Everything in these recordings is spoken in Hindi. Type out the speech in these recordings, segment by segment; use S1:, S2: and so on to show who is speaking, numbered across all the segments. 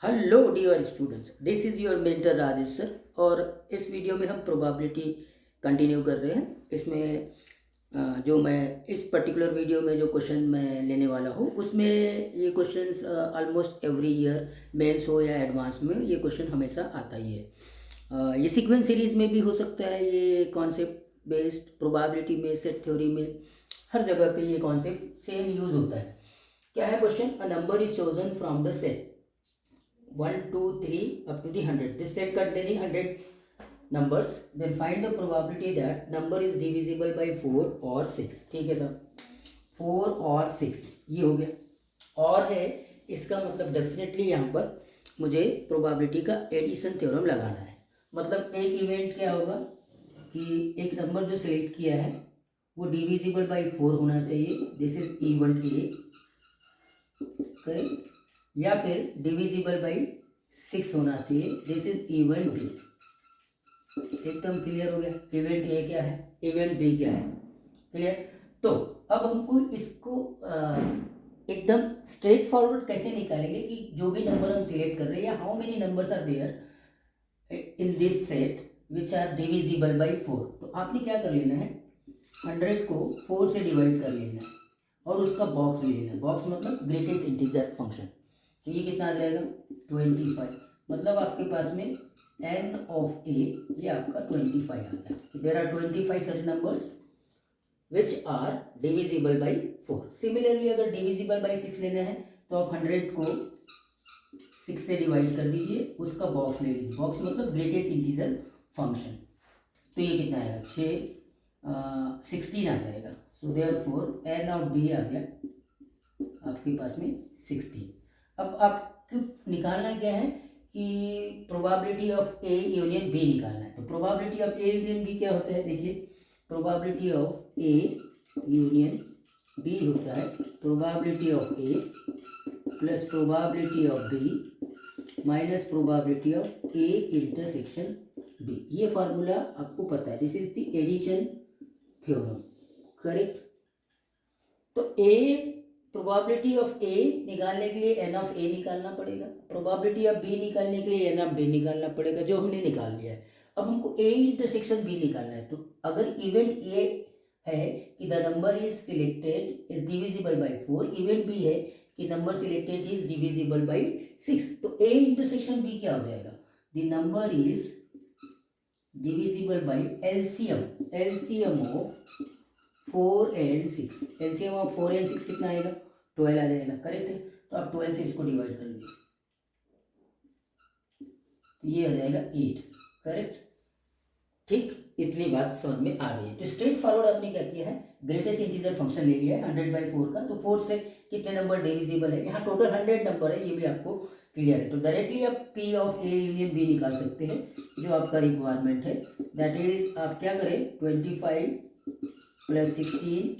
S1: Hello dear students, this is your mentor Rajesh sir. और इस वीडियो में हम प्रोबेबिलिटी कंटिन्यू कर रहे हैं। इसमें जो मैं इस पर्टिकुलर वीडियो में जो क्वेश्चन मैं लेने वाला हूँ उसमें ये questions almost every year mains हो या एडवांस में ये क्वेश्चन हमेशा आता ही है। ये सीक्वेंस सीरीज में भी हो सकता है, ये कॉन्सेप्ट बेस्ड प्रोबेबिलिटी में, सेट थ्योरी में, हर जगह पे ये कॉन्सेप्ट सेम यूज होता है। क्या है question? A number is chosen from the set 1, 2, 3 up to the 100. This set containing 100 numbers. Then find the probability that number is divisible by 4 or 6. ठीक है सर, 4 और 6 ये हो गया। और है इसका मतलब डेफिनेटली यहाँ पर मुझे प्रोबेबिलिटी का एडिशन थ्योरम लगाना है। मतलब एक इवेंट क्या होगा कि एक नंबर जो सेलेक्ट किया है वो डिविजिबल बाई 4 होना चाहिए, this is event A, correct, या फिर डिविजिबल बाई 6 होना चाहिए, दिस इज इवेंट बी। एकदम क्लियर हो गया? इवेंट ए क्या है, इवेंट बी क्या है, क्लियर? तो अब हमको इसको एकदम स्ट्रेट फॉरवर्ड कैसे निकालेंगे कि जो भी नंबर हम सिलेक्ट कर रहे हैं या how many numbers are there in this set which are divisible by 4। तो आपने क्या कर लेना है, 100 को 4 से डिवाइड कर लेना है और उसका बॉक्स ले लेना है। बॉक्स मतलब ग्रेटेस्ट इंटीजर फंक्शन। तो ये कितना आ जाएगा? 25। मतलब आपके पास में एन ऑफ ए ये आपका 25 आ गया। There are 25 such numbers which are divisible by 4। Similarly अगर डिविजिबल बाई 6 लेना है तो आप 100 को 6 से डिवाइड कर दीजिए, उसका बॉक्स ले लीजिए। बॉक्स मतलब ग्रेटेस्ट इंटीजर फंक्शन। तो ये कितना आएगा? 16 आ जाएगा। So therefore N of B आ गया आपके पास में 16। अब आपको निकालना क्या है कि probability of A union B निकालना है। तो probability of A union B क्या होता है? देखिए, probability of A union B होता है probability of A plus probability of B minus probability of A intersection B. ये फार्मूला आपको पता है, this is the addition theorem, correct? तो ए प्रोबेबिलिटी ऑफ ए निकालने के लिए एन ऑफ ए निकालना पड़ेगा, प्रोबेबिलिटी ऑफ बी निकालने के लिए एन ऑफ बी निकालना पड़ेगा, जो हमने निकाल लिया है। अब हमको ए इंटरसेक्शन बी निकालना है। तो अगर इवेंट ए है कि the number is selected is divisible by 4, event B है कि number selected is divisible by 6, तो ए इंटरसेक्शन बी क्या हो जाएगा? The number is divisible by LCM, LCM of 4 and 6। LCM of 4 and 6 कितना आएगा? 12 आ जाएगा, करेक्ट है? तो आप 12 से इसको डिवाइड कर दीजिए, ये आ जाएगा 8, करेक्ट? ठीक, इतनी बात समझ में आ गई है। तो स्ट्रेट फॉरवर्ड आपने क्या किया है, ग्रेटेस्ट इंटीजर फंक्शन ले लिया है 100/4 का। तो 4 से कितने नंबर डिविजिबल है? यहाँ टोटल 100 नंबर है, ये भी आपको क्लियर है। तो डायरेक्टली आप P of A union B निकाल सकते हैं, जो आपका रिक्वायरमेंट है। दैट इज आप क्या करें, 25 प्लस 16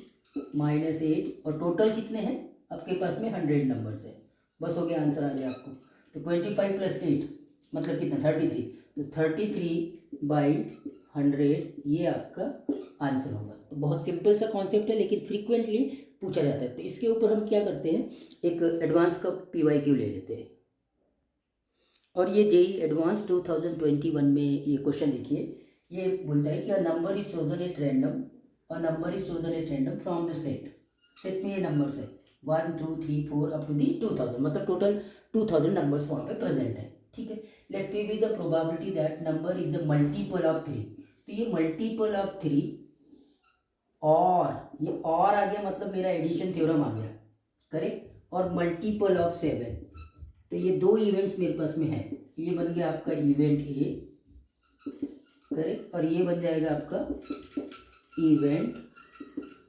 S1: माइनस 8, और टोटल कितने हैं आपके पास में? 100 नंबर्स है। बस हो गया, आंसर आ गया आपको। तो 25 प्लस 8 मतलब कितना? 33। तो 33/100 ये आपका आंसर होगा। तो बहुत सिंपल सा कॉन्सेप्ट है, लेकिन फ्रीक्वेंटली पूछा जाता है। तो इसके ऊपर हम क्या करते हैं, एक एडवांस का PYQ ले लेते हैं। और ये जेई एडवांस 2021 में ये क्वेश्चन देखिए, ये बोलता है कि a number is chosen at random, a number is chosen at random from the set. Set में ये नंबर्स है 1, 2, 3, 4 अप टू दी 2000, मतलब टोटल 2000 नंबर्स वहाँ पे प्रेजेंट है, ठीक है? Let P B the probability that number is the multiple of 3। तो ये मल्टीपल ऑफ 3, और ये और आ गया मतलब मेरा एडिशन थ्योरम आ गया, करेक्ट? और मल्टीपल ऑफ 7। तो ये दो इवेंट्स मेरे पास में है, ये बन गया आपका इवेंट ए, करेक्ट? और ये बन जाएगा आपका इवेंट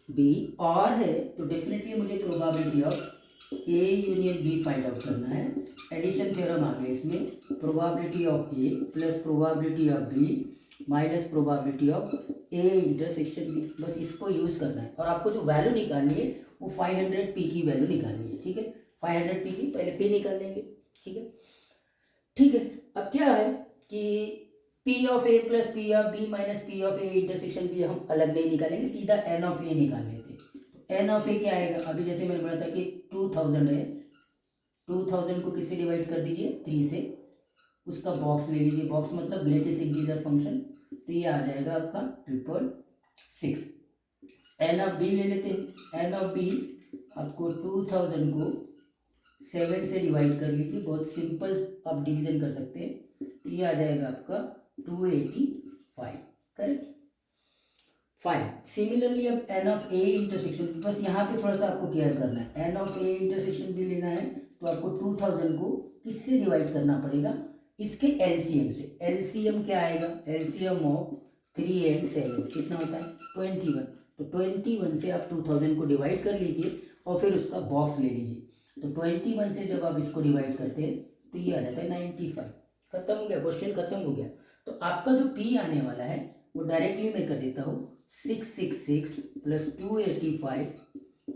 S1: बी। और है तो डेफिनेटली मुझे probability of A union B find out करना है। एडिशन थ्योरम आ गया इसमें, probability of A plus probability of B minus probability of A intersection B. बस इसको यूज करना है, और आपको जो वैल्यू निकालनी है वो 500 पी की वैल्यू निकालनी है, ठीक है? 500 पी की पहले पी निकाल लेंगे, ठीक है? ठीक है, अब क्या है कि P of A plus P of B minus P of A intersection B हम अलग नहीं निकालेंगे, सीधा एन ऑफ ए निकाल लेते हैं। तो एन ऑफ ए क्या आएगा? अभी जैसे मैंने बोला था कि 2000 है, 2000 को किससे डिवाइड कर दीजिए, 3 से, उसका बॉक्स ले लीजिए, बॉक्स मतलब ग्रेटेस्ट इंटीजर फंक्शन, तो ये आ जाएगा आपका 666। एन ऑफ बी ले लेते हैं, एन ऑफ बी आपको 2000 को 7 से डिवाइड कर लीजिए, बहुत सिंपल आप डिवीजन कर सकते हैं, तो ये आ जाएगा आपका 285, करेक्ट। फाइन। सिमिलरली अब एन ऑफ ए इंटरसेक्शन, बस यहाँ पे थोड़ा सा आपको केयर करना है, एन ऑफ ए इंटरसेक्शन भी लेना है, तो आपको 2000 को किससे डिवाइड करना पड़ेगा, इसके एलसीएम से। एलसीएम क्या आएगा, एलसीएम ऑफ 3 and 7 कितना होता है, 21, तो 21 से आप 2000 को डिवाइड कर लीजिए और फिर उसका बॉक्स ले लीजिए, तो 21 से जब आप इसको डिवाइड करते हैं तो ये आ जाता है 95। खत्म हो गया, क्वेश्चन खत्म हो गया। तो आपका जो पी आने वाला है वो डायरेक्टली मैं कर देता हूँ, 666 plus 285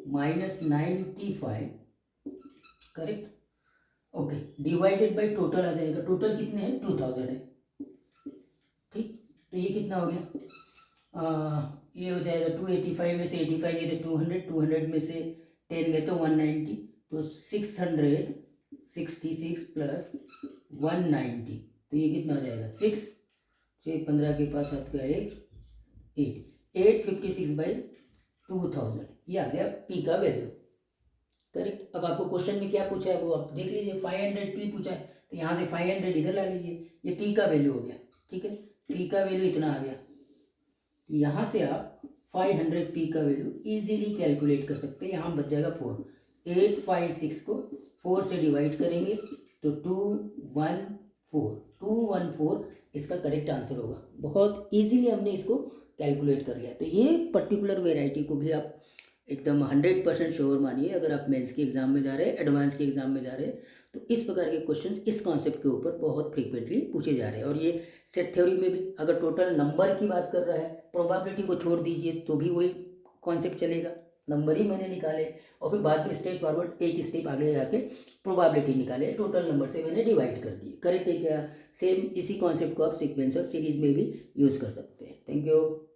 S1: minus 95, correct, okay, divided by total आ जाएगा, टोटल कितने हैं, 2000 है, ठीक, तो ये कितना हो गया, ये हो जाएगा 285 में से 85 गए तो 200, 200 में से 10 गए तो 190, तो 666 प्लस 190, तो ये कितना हो जाएगा, 6 15 के पास हाथ का 856 बाई 2000, ये आ गया पी का वैल्यू, करेक्ट। अब आपको क्वेश्चन में क्या पूछा है वो आप देख लीजिए, 500 पी पूछा है, तो यहाँ से 500 इधर ला लीजिए, ये पी का वैल्यू हो गया, ठीक है, पी का वैल्यू इतना आ गया, यहाँ से आप 500 पी का वैल्यू इजीली कैलकुलेट कर सकते हैं, यहाँ बच जाएगा 4, 856 को 4 से डिवाइड करेंगे तो 214 इसका करेक्ट आंसर होगा। बहुत इजीली हमने इसको कैलकुलेट कर लिया। तो ये पर्टिकुलर वेराइटी को भी आप एकदम 100% श्योर मानिए, अगर आप मेंस के एग्जाम में जा रहे हैं, एडवांस के एग्जाम में जा रहे हैं, तो इस प्रकार के क्वेश्चंस इस कॉन्सेप्ट के ऊपर बहुत फ्रीक्वेंटली पूछे जा रहे हैं। और ये सेट थ्योरी में भी अगर टोटल नंबर की बात कर रहा है, प्रोबेबिलिटी को छोड़ दीजिए तो भी वही कॉन्सेप्ट चलेगा, नंबर ही मैंने निकाले और फिर बाद में स्टेप फॉरवर्ड एक स्टेप आगे जाके प्रोबेबिलिटी निकाले, टोटल नंबर से मैंने डिवाइड कर दिए, करेक्ट है क्या। सेम इसी कॉन्सेप्ट को आप सीक्वेंसर सीरीज में भी यूज़ कर सकते हैं। Thank you.